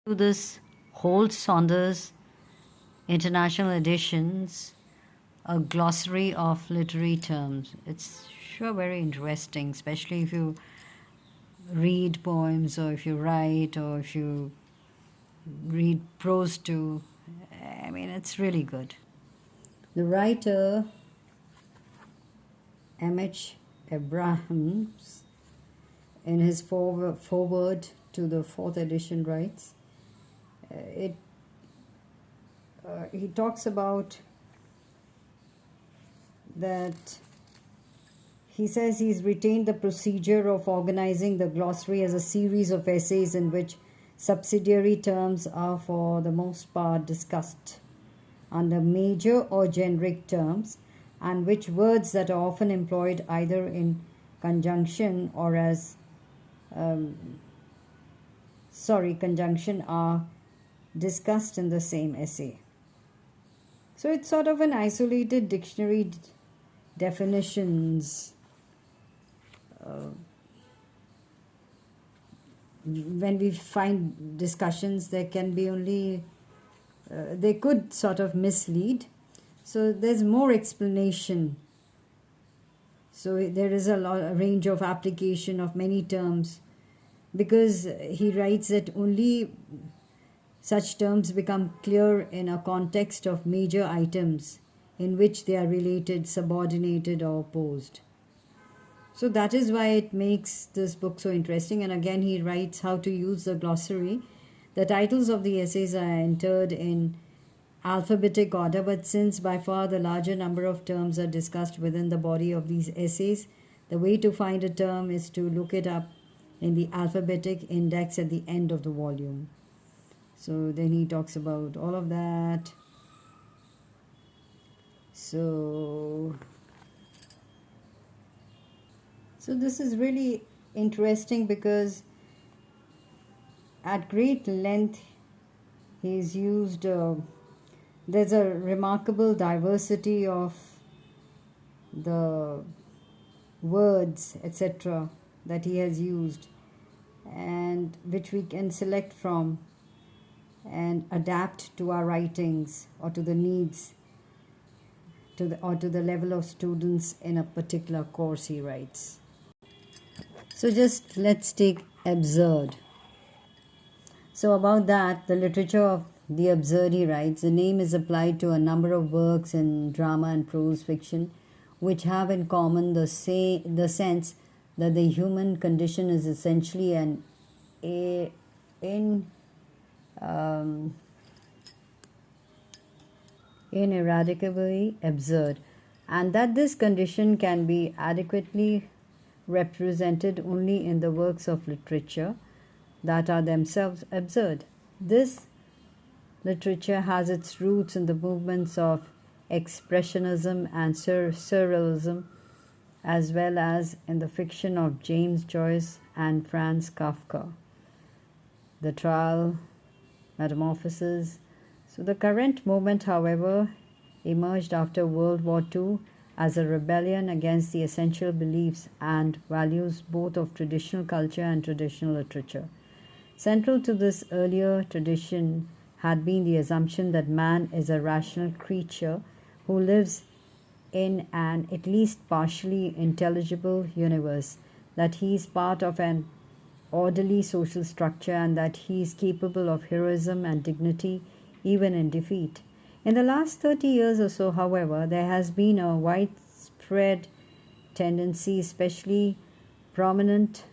To this Holt Saunders International Editions, a glossary of literary terms. It's sure very interesting, especially if you read poems or if you write or if you read prose too. I mean, it's really good. The writer M.H.Abrans, in his foreword to the fourth edition, writes, he talks about that he says he's retained the procedure of organizing the glossary as a series of essays in which subsidiary terms are for the most part discussed under major or generic terms, and which words that are often employed either in conjunction or as conjunction are discussed in the same essay. So it's sort of an isolated dictionary definitions. When we find discussions, there can be only, they could sort of mislead. So there's more explanation. So there is a range of application of many terms, because he writes that only such terms become clear in a context of major items in which they are related, subordinated, or opposed. So that is why it makes this book so interesting. And again, he writes how to use the glossary. The titles of the essays are entered in alphabetic order, but since by far the larger number of terms are discussed within the body of these essays, the way to find a term is to look it up in the alphabetic index at the end of the volume. So then he talks about all of that. So this is really interesting because at great length he's used, there's a remarkable diversity of the words, etc., that he has used, and which we can select from and adapt to our writings or to the needs to the level of students in a particular course, he writes. So just let's take absurd. So about that, the literature of the absurd, he writes, the name is applied to a number of works in drama and prose fiction which have in common the sense that the human condition is essentially an ineradicably absurd, and that this condition can be adequately represented only in the works of literature that are themselves absurd. This literature has its roots in the movements of expressionism and surrealism, as well as in the fiction of James Joyce and Franz Kafka. The Trial, Metamorphosis. So the current movement, however, emerged after World War II as a rebellion against the essential beliefs and values both of traditional culture and traditional literature. Central to this earlier tradition had been the assumption that man is a rational creature who lives in an at least partially intelligible universe, that he is part of an orderly social structure, and that he is capable of heroism and dignity even in defeat. In the last 30 years or so, however, there has been a widespread tendency, especially prominent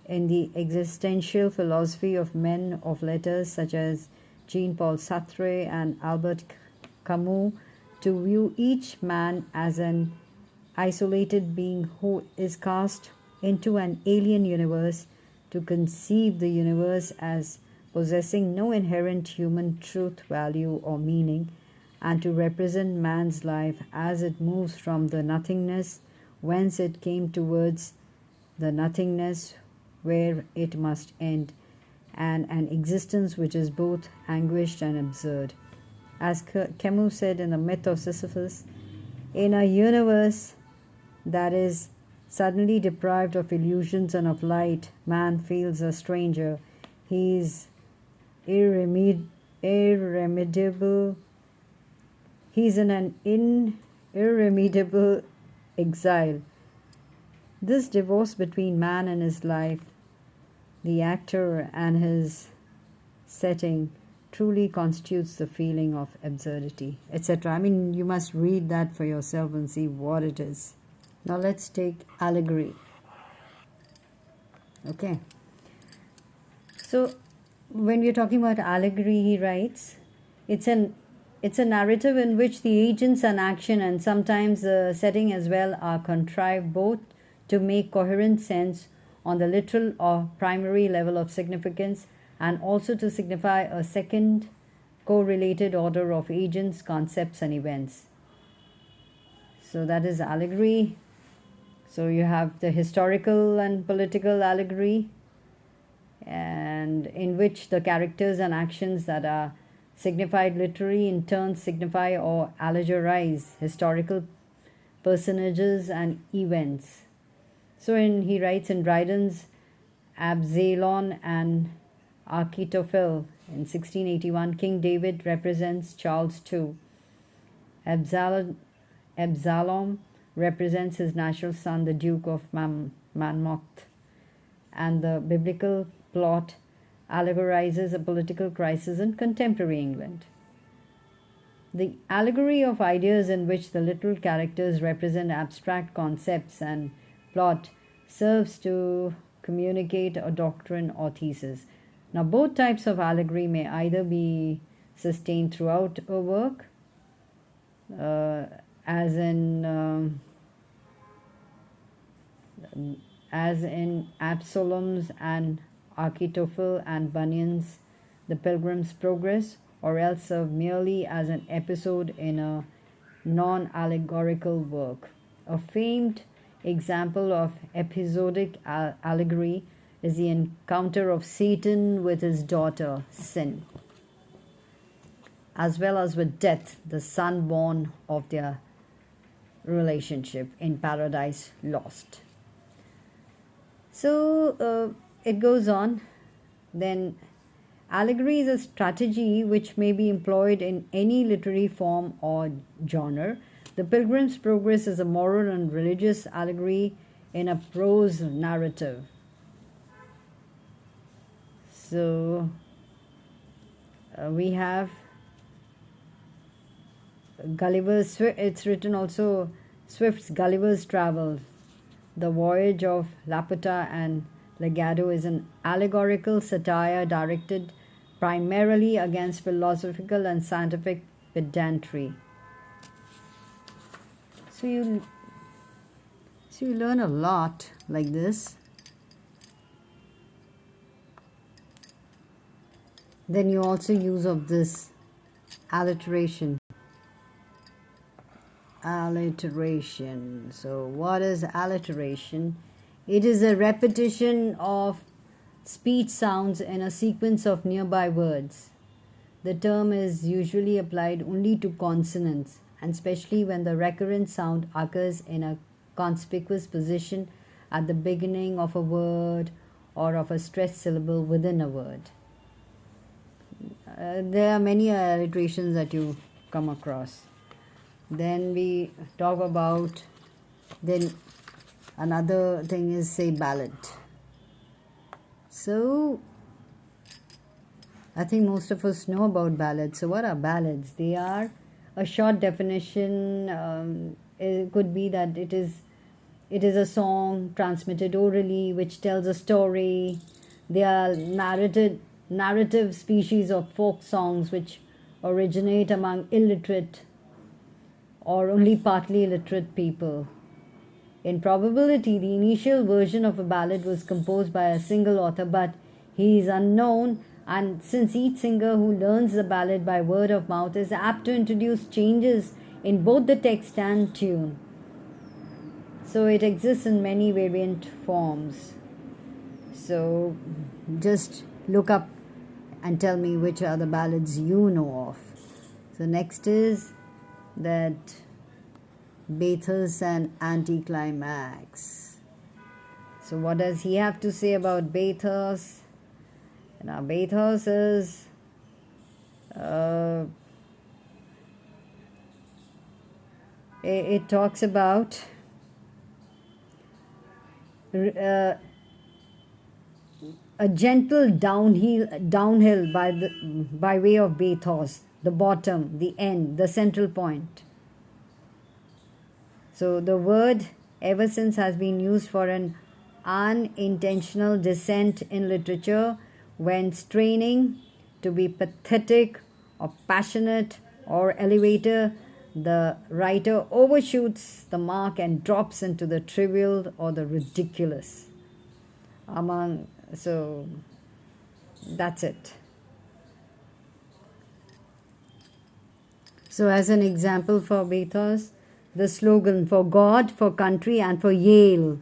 in the existential philosophy of men of letters such as Jean-Paul Sartre and Albert Camus, to view each man as an isolated being who is cast into an alien universe, to conceive the universe as possessing no inherent human truth, value, or meaning, and to represent man's life as it moves from the nothingness whence it came towards the nothingness where it must end, and an existence which is both anguished and absurd. As Camus said in The Myth of Sisyphus, in a universe that is suddenly deprived of illusions and of light, man feels a stranger. He is irremediable. He's in an irremediable exile. This divorce between man and his life, the actor and his setting, truly constitutes the feeling of absurdity, etc. I mean, you must read that for yourself and see what it is. Now let's take allegory. Okay. So when we're talking about allegory, he writes, it's a narrative in which the agents and action and sometimes the setting as well are contrived both to make coherent sense on the literal or primary level of significance and also to signify a second correlated order of agents, concepts and events. So that is allegory. So you have the historical and political allegory, and in which the characters and actions that are signified literally in turn signify or allegorize historical personages and events. So he writes in Dryden's Absalom and Achitophel in 1681, King David represents Charles II. Absalom represents his natural son, the Duke of Monmouth. And the biblical plot allegorizes a political crisis in contemporary England. The allegory of ideas in which the literal characters represent abstract concepts and plot serves to communicate a doctrine or thesis. Now, both types of allegory may either be sustained throughout a work, as in Absalom's and Achitophel and Bunyan's The Pilgrim's Progress, or else serve merely as an episode in a non-allegorical work. A famed example of episodic allegory is the encounter of Satan with his daughter, Sin, as well as with Death, the son born of their relationship in Paradise Lost. So it goes on. Then allegory is a strategy which may be employed in any literary form or genre. The Pilgrim's Progress is a moral and religious allegory in a prose narrative. So we have Gulliver's, it's written also Swift's Gulliver's Travels. The Voyage of Laputa and Legado is an allegorical satire directed primarily against philosophical and scientific pedantry. So you learn a lot like this. Then you also use of this alliteration. Alliteration. So what is alliteration? It is a repetition of speech sounds in a sequence of nearby words. The term is usually applied only to consonants, and especially when the recurrent sound occurs in a conspicuous position at the beginning of a word or of a stressed syllable within a word. There are many alliterations that you come across. Then we talk about, then another thing is, say, ballad. So I think most of us know about ballads. So what are ballads? They are a short definition. It could be that it is a song transmitted orally which tells a story. They are narrative species of folk songs which originate among illiterate or only partly illiterate people. In probability, the initial version of a ballad was composed by a single author, but he is unknown, and since each singer who learns the ballad by word of mouth is apt to introduce changes in both the text and tune, so it exists in many variant forms. So just look up and tell me which are the ballads you know of. So next is that Bathos and Anticlimax. So what does he have to say about Bathos? Now Bathos is Uh, it talks about uh, a gentle downhill by way of bathos, the bottom, the end, the central point. So the word ever since has been used for an unintentional descent in literature when straining to be pathetic or passionate or elevator, the writer overshoots the mark and drops into the trivial or the ridiculous. So that's it. So as an example for bathos, the slogan for God, for country and for Yale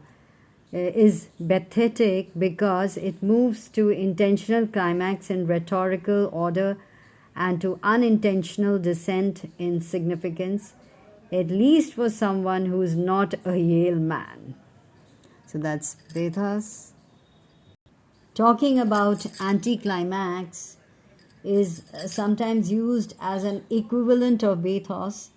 is pathetic because it moves to intentional climax in rhetorical order and to unintentional descent in significance, at least for someone who is not a Yale man. So that's bathos. Talking about anticlimax is sometimes used as an equivalent of bathos.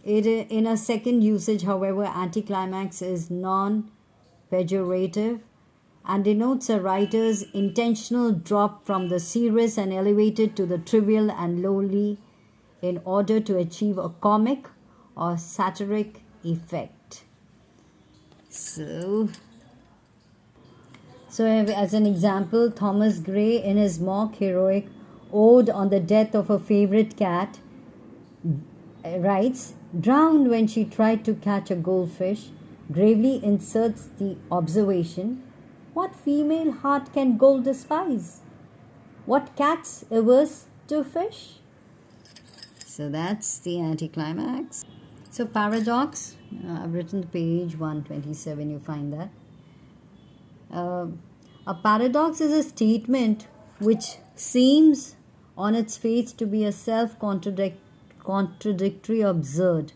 In a second usage, however, anticlimax is non-pejorative and denotes a writer's intentional drop from the serious and elevated to the trivial and lowly in order to achieve a comic or satiric effect. So as an example, Thomas Gray, in his mock heroic ode on the death of a favorite cat, writes, drowned when she tried to catch a goldfish, gravely inserts the observation, what female heart can gold despise? What cat's averse to fish? So that's the anticlimax. So paradox, I've written page 127, you find that. A paradox is a statement which seems on its face to be a self-contradictory absurd,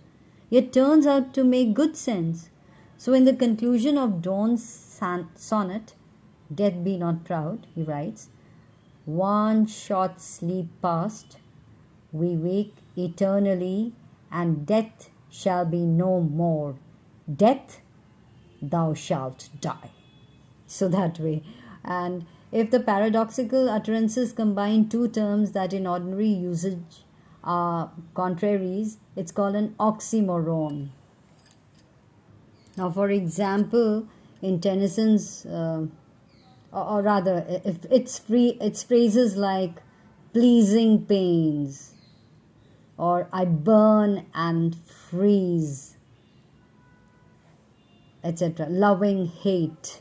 yet turns out to make good sense. So in the conclusion of Donne's sonnet, Death Be Not Proud, he writes, one short sleep past, we wake eternally, and death shall be no more. Death, thou shalt die. So that way. And if the paradoxical utterances combine two terms that in ordinary usage are contraries, it's called an oxymoron. Now, for example, in Tennyson's, or rather, if it's phrases like pleasing pains, or I burn and freeze, etc., loving hate.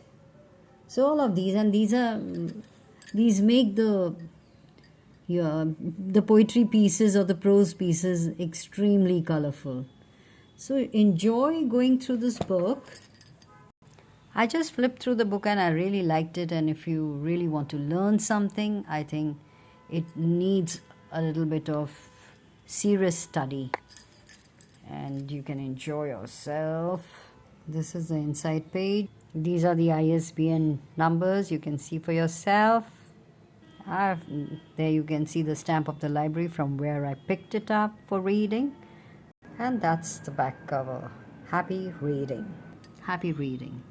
So all of these, and these make the poetry pieces or the prose pieces extremely colorful. So enjoy going through this book. I just flipped through the book and I really liked it, and if you really want to learn something, I think it needs a little bit of serious study and you can enjoy yourself. This is the inside page. These are the ISBN numbers. You can see for yourself. There you can see the stamp of the library from where I picked it up for reading. And that's the back cover. Happy reading. Happy reading.